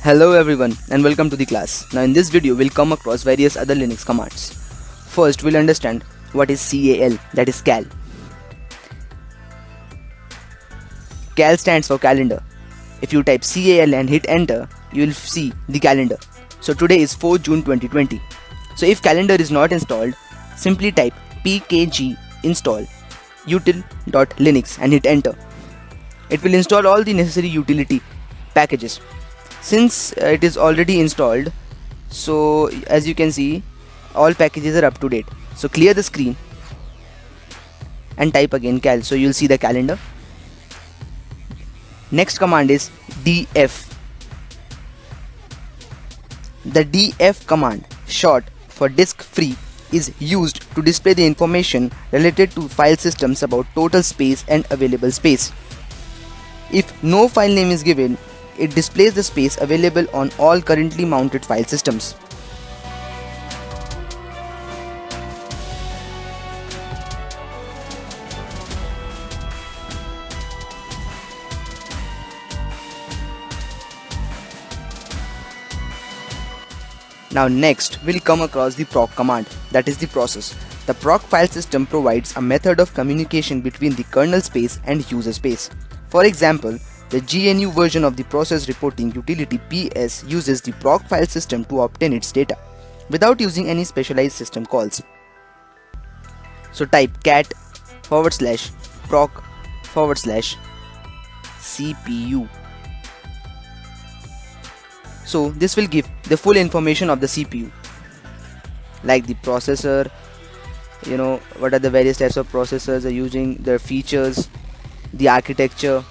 Hello everyone and welcome to the class. Now in this video we'll come across various other Linux commands. First we'll understand what is CAL, that is cal. Cal stands for calendar. If you type CAL and hit enter, you will see the calendar. So today is 4 June 2020. So if calendar is not installed, simply type pkg install util.linux and hit enter. It will install all the necessary utility packages. Since it is already installed, so as you can see all packages are up to date. So clear the screen and type again cal, so you'll see the calendar. Next command is df. The df command, short for disk free, is used to display the information related to file systems about total space and available space. If no file name is given, it displays the space available on all currently mounted file systems. Now next we'll come across the proc command, that is the process. The proc file system provides a method of communication between the kernel space and user space. For example, the GNU version of the process reporting utility PS uses the proc file system to obtain its data without using any specialized system calls. So type cat /proc/CPU. So this will give the full information of the CPU, like the processor, what are the various types of processors are using, their features, the architecture,